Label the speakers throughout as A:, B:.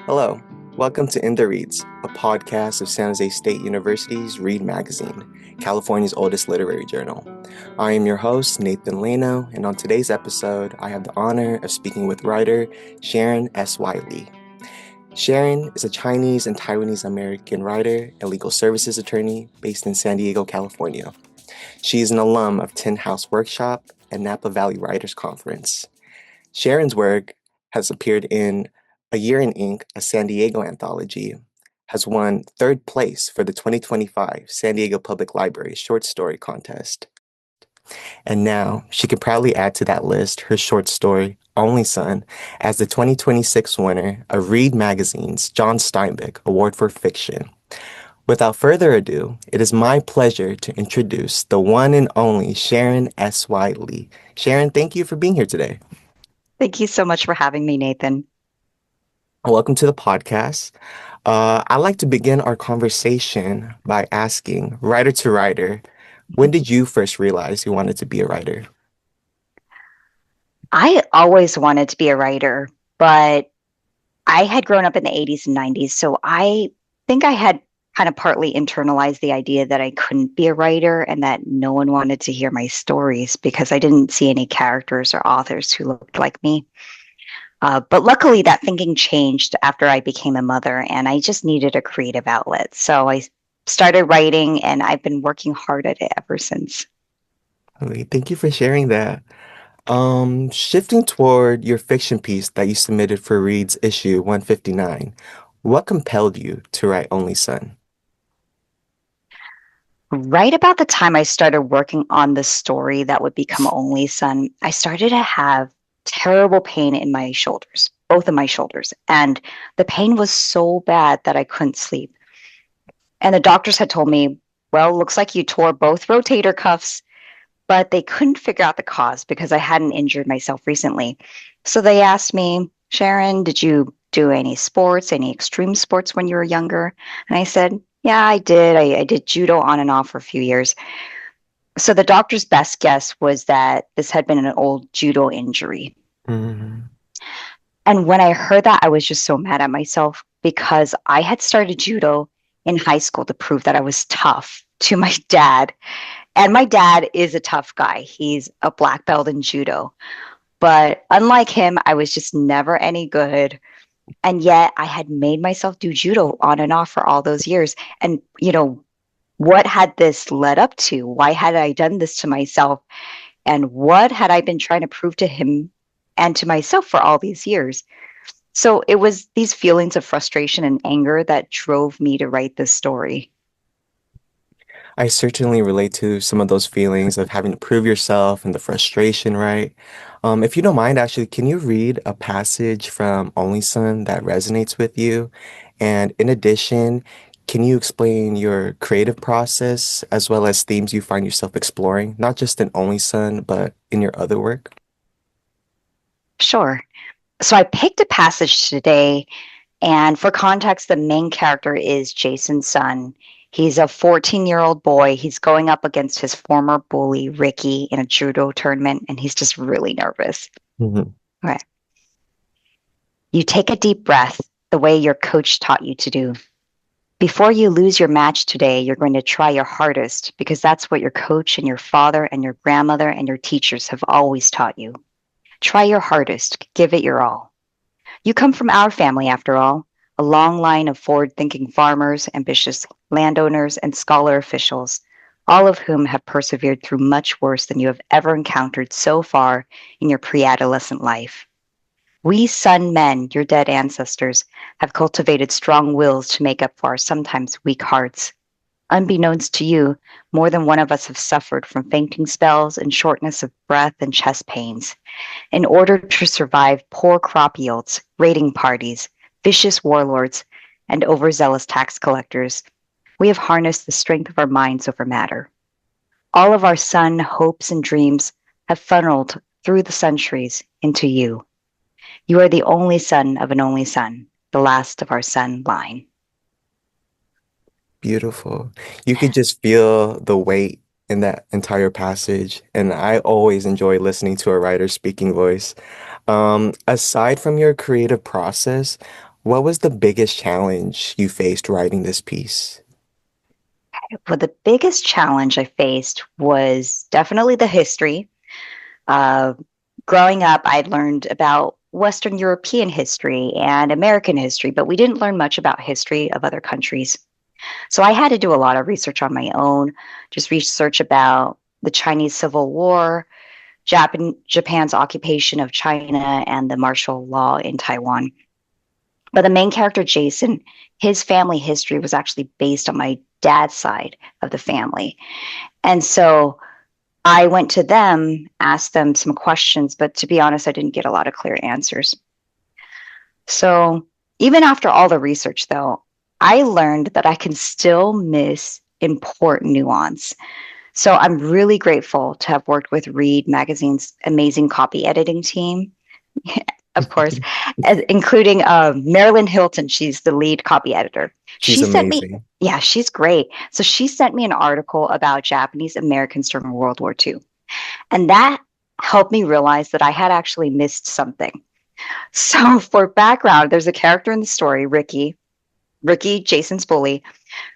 A: Hello, welcome to In the Reads, a podcast of San Jose State University's Read Magazine, California's oldest literary journal. I am your host, Nathan Layno, and on today's episode, I have the honor of speaking with writer Sharon S.Y. Lee. Sharon is a Chinese and Taiwanese American writer and legal services attorney based in San Diego, California. She is an alum of Tin House Workshop and Napa Valley Writers Conference. Sharon's work has appeared in A Year in Ink, a San Diego anthology, has won third place for the 2025 San Diego Public Library Short Story Contest. And now she can proudly add to that list her short story, Only Son, as the 2026 winner of Read Magazine's John Steinbeck Award for Fiction. Without further ado, it is my pleasure to introduce the one and only Sharon S.Y. Lee. Sharon, thank you for being here today.
B: Thank you so much for having me, Nathan.
A: Welcome to the podcast. I'd like to begin our conversation by asking, writer to writer, when did you first realize you wanted to be a writer?
B: I always wanted to be a writer, but I had grown up in the 80s and 90s, so I think I had kind of partly internalized the idea that I couldn't be a writer and that no one wanted to hear my stories because I didn't see any characters or authors who looked like me. But luckily, that thinking changed after I became a mother, and I just needed a creative outlet. So I started writing, and I've been working hard at it ever since.
A: Okay, thank you for sharing that. Shifting toward your fiction piece that you submitted for Read's issue 159, what compelled you to write Only Son?
B: Right about the time I started working on the story that would become Only Son, I started to have terrible pain in my shoulders, both of my shoulders. And the pain was so bad that I couldn't sleep. And the doctors had told me, well, looks like you tore both rotator cuffs, but they couldn't figure out the cause because I hadn't injured myself recently. So they asked me, Sharon, did you do any sports, any extreme sports when you were younger? And I said, yeah, I did. I did judo on and off for a few years. So the doctor's best guess was that this had been an old judo injury.
A: Mhm.
B: And when I heard that, I was just so mad at myself because I had started judo in high school to prove that I was tough to my dad. And my dad is a tough guy. He's a black belt in judo. But unlike him, I was just never any good. And yet I had made myself do judo on and off for all those years. And, what had this led up to? Why had I done this to myself? And what had I been trying to prove to him and to myself for all these years? So it was these feelings of frustration and anger that drove me to write this story.
A: I certainly relate to some of those feelings of having to prove yourself and the frustration, right? If you don't mind, actually, can you read a passage from Only Son that resonates with you? And in addition, can you explain your creative process as well as themes you find yourself exploring, not just in Only Son, but in your other work?
B: Sure. So I picked a passage today, and for context, the main character is Jason's son. He's a 14-year-old boy. He's going up against his former bully, Ricky, in a judo tournament, and he's just really nervous.
A: Mhm.
B: Okay. You take a deep breath the way your coach taught you to do. Before you lose your match today, you're going to try your hardest because that's what your coach and your father and your grandmother and your teachers have always taught you. Try your hardest, give it your all. You come from our family, after all, a long line of forward-thinking farmers, ambitious landowners, and scholar officials, all of whom have persevered through much worse than you have ever encountered so far in your pre-adolescent life. We Sun men, your dead ancestors, have cultivated strong wills to make up for our sometimes weak hearts. Unbeknownst to you, more than one of us have suffered from fainting spells and shortness of breath and chest pains. In order to survive poor crop yields, raiding parties, vicious warlords, and overzealous tax collectors, we have harnessed the strength of our minds over matter. All of our sun hopes and dreams have funneled through the centuries into you. You are the only son of an only son, the last of our son line.
A: Beautiful. You could just feel the weight in that entire passage, and I always enjoy listening to a writer's speaking voice. Aside from your creative process, What was the biggest challenge you faced writing this piece?
B: Well, the biggest challenge I faced was definitely the history. Uh, Growing up, I'd learned about Western European history and American history, but we didn't learn much about history of other countries. So I had to do a lot of research on my own, just research about the Chinese Civil War, Japan's occupation of China, and the martial law in Taiwan. But the main character, Jason, his family history was actually based on my dad's side of the family. And so I went to them, asked them some questions, but to be honest, I didn't get a lot of clear answers. So even after all the research, though, I learned that I can still miss important nuance. So I'm really grateful to have worked with Read Magazine's amazing copy editing team, of course, including Marilyn Hilton. She's the lead copy editor.
A: She's
B: She sent me,
A: amazing.
B: yeah, she's great. So she sent me an article about Japanese Americans during World War II. And that helped me realize that I had actually missed something. So for background, there's a character in the story, Ricky. Ricky, Jason's bully.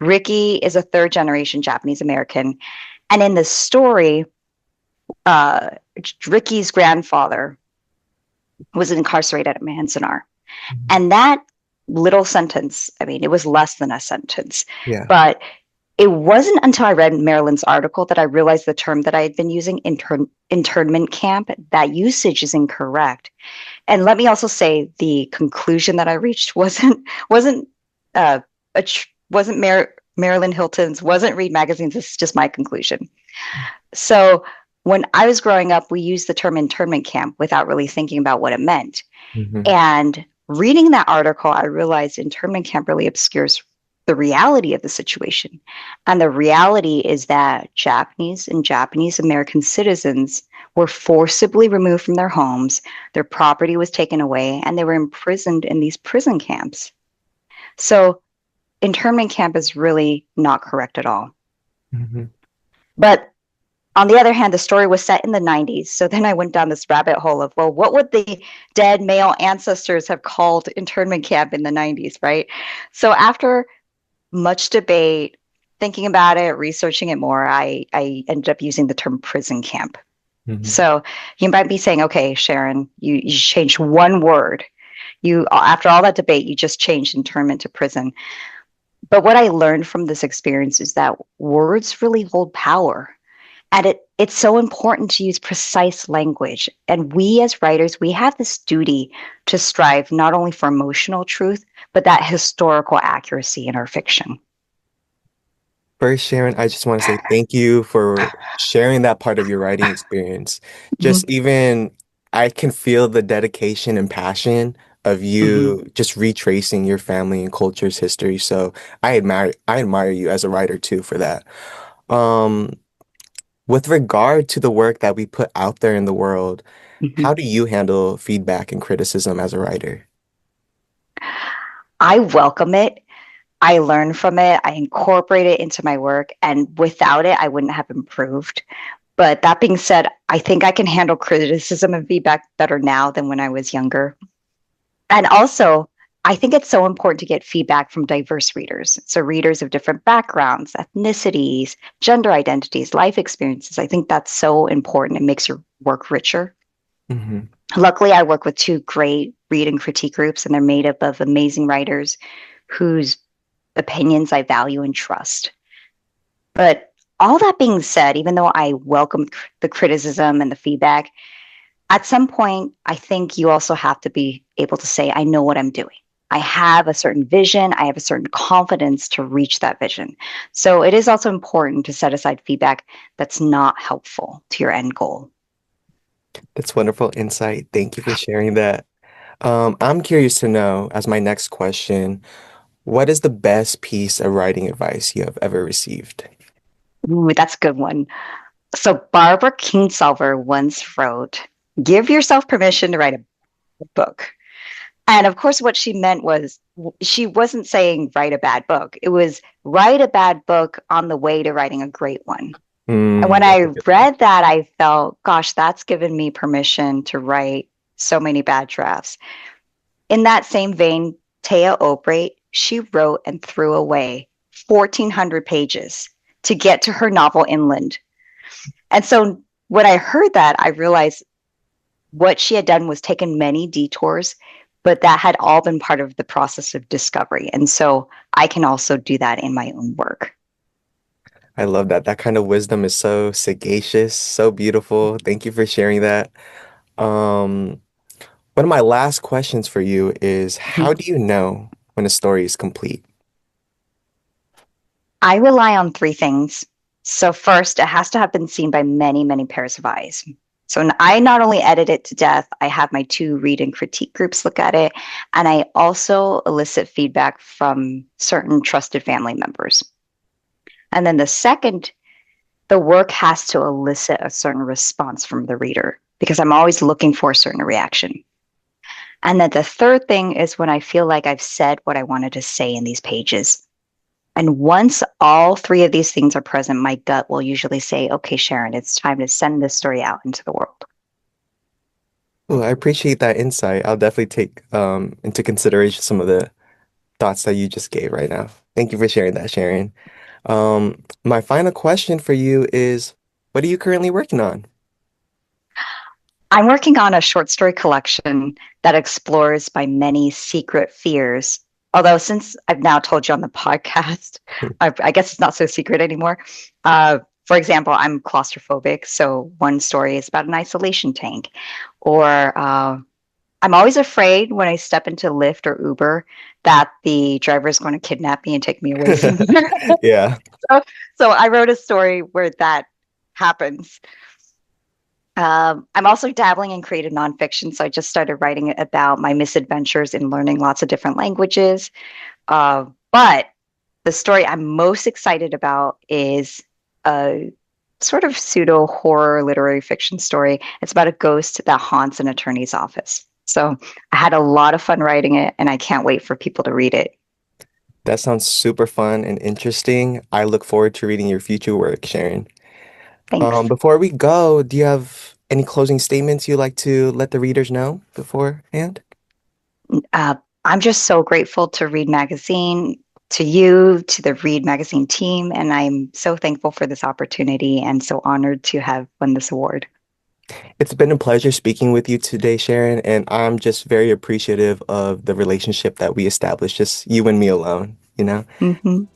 B: Ricky is a third generation Japanese American. And in the story, uh, Ricky's grandfather was incarcerated at Manzanar.
A: Mhm.
B: And that little sentence, I mean, it was less than a sentence,
A: Yeah.
B: but it wasn't until I read Marilyn's article that I realized the term that I had been using, internment camp, that usage is incorrect. And let me also say the conclusion that I reached wasn't uh, wasn't Marilyn Hilton's, wasn't Read Magazine's. This is just my conclusion. So when I was growing up, we used the term internment camp without really thinking about what it meant.
A: Hmm.
B: And reading that article, I realized internment camp really obscures the reality of the situation. And the reality is that Japanese and Japanese American citizens were forcibly removed from their homes, their property was taken away, and they were imprisoned in these prison camps. So internment camp is really not correct at all.
A: Hmm.
B: But on the other hand, the story was set in the 90s. So then I went down this rabbit hole of, well, what would the dead male ancestors have called internment camp in the 90s, right? So after much debate, thinking about it, researching it more, I ended up using the term prison camp.
A: Hmm.
B: So you might be saying, okay, Sharon, you changed one word. You, after all that debate, you just changed internment to prison. But what I learned from this experience is that words really hold power. And it's so important to use precise language. And we as writers, we have this duty to strive not only for emotional truth, but that historical accuracy in our fiction.
A: First, Sharon, I just want to say thank you for sharing that part of your writing experience.
B: Mhm,
A: Just even, I can feel the dedication and passion of
B: mhm.
A: you just retracing your family and culture's history. So I admire you as a writer too for that. Um, with regard to the work that we put out there in the world, how
B: Mhm.
A: do you handle feedback and criticism as a writer?
B: I welcome it. I learn from it. I incorporate it into my work. And without it, I wouldn't have improved. But that being said, I think I can handle criticism and feedback better now than when I was younger. And also, I think it's so important to get feedback from diverse readers. So, readers of different backgrounds, ethnicities, gender identities, life experiences. I think that's so important. It makes your work richer.
A: Hmm.
B: Luckily, I work with two great read and critique groups, and they're made up of amazing writers whose opinions I value and trust. But all that being said, even though I welcome the criticism and the feedback, at some point, I think you also have to be able to say, I know what I'm doing. I have a certain vision. I have a certain confidence to reach that vision. So it is also important to set aside feedback that's not helpful to your end goal.
A: That's wonderful insight. Thank you for sharing that. I'm curious to know, as my next question, what is the best piece of writing advice you have ever received?
B: Ooh, that's a good one. So Barbara Kingsolver once wrote, give yourself permission to write a book. And of course, what she meant was she wasn't saying write a bad book. It was write a bad book on the way to writing a great one. And when
A: That's
B: I
A: a good one.
B: read that, I felt, gosh, that's given me permission to write so many bad drafts. In that same vein, Taya Obrate, she wrote and threw away 1,400 pages to get to her novel Inland. And so when I heard that, I realized what she had done was taken many detours, but that had all been part of the process of discovery. And so I can also do that in my own work.
A: I love that. That kind of wisdom is so sagacious, so beautiful. Thank you for sharing that. Um, One of my last questions for you is how do you know when a story is complete?
B: I rely on three things. So, first, it has to have been seen by many, many pairs of eyes. So, I not only edit it to death, I have my two read and critique groups look at it, and I also elicit feedback from certain trusted family members. And then the second, the work has to elicit a certain response from the reader because I'm always looking for a certain reaction. And then the third thing is when I feel like I've said what I wanted to say in these pages. And once all three of these things are present, my gut will usually say, okay, Sharon, it's time to send this story out into the world.
A: Well, I appreciate that insight. I'll definitely take into consideration some of the thoughts that you just gave right now. Thank you for sharing that, Sharon. My final question for you is, what are you currently working on?
B: I'm working on a short story collection that explores my many secret fears. Although, since I've now told you on the podcast, I guess it's not so secret anymore. For example, I'm claustrophobic. So, one story is about an isolation tank. Or I'm always afraid when I step into Lyft or Uber that the driver is going to kidnap me and take me away somewhere.
A: Yeah.
B: So, I wrote a story where that happens. I'm also dabbling in creative nonfiction. So I just started writing about my misadventures in learning lots of different languages. But the story I'm most excited about is a sort of pseudo horror literary fiction story. It's about a ghost that haunts an attorney's office. So I had a lot of fun writing it, and I can't wait for people to read it.
A: That sounds super fun and interesting. I look forward to reading your future work, Sharon.
B: Thanks.
A: Before we go, do you have any closing statements you'd like to let the readers know beforehand?
B: Uh, I'm just so grateful to Read Magazine, to you, to the Read Magazine team, and I'm so thankful for this opportunity and so honored to have won this award.
A: It's been a pleasure speaking with you today, Sharon, and I'm just very appreciative of the relationship that we established, just you and me alone, you know?
B: Mm-hmm.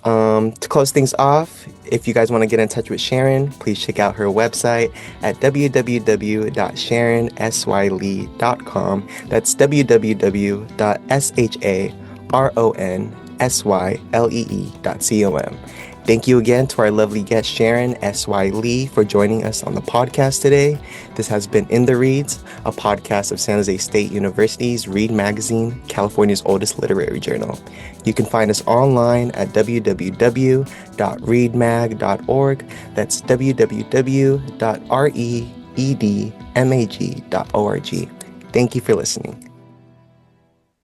A: To close things off, if you guys want to get in touch with Sharon, please check out her website at www.sharonsyle.com. That's www.sharonsyle.com. Thank you again to our lovely guest Sharon S.Y. Lee for joining us on the podcast today. This has been In the Reads, a podcast of San Jose State University's Read Magazine, California's oldest literary journal. You can find us online at www.readmag.org. That's www.reedmag.org. Thank you for listening.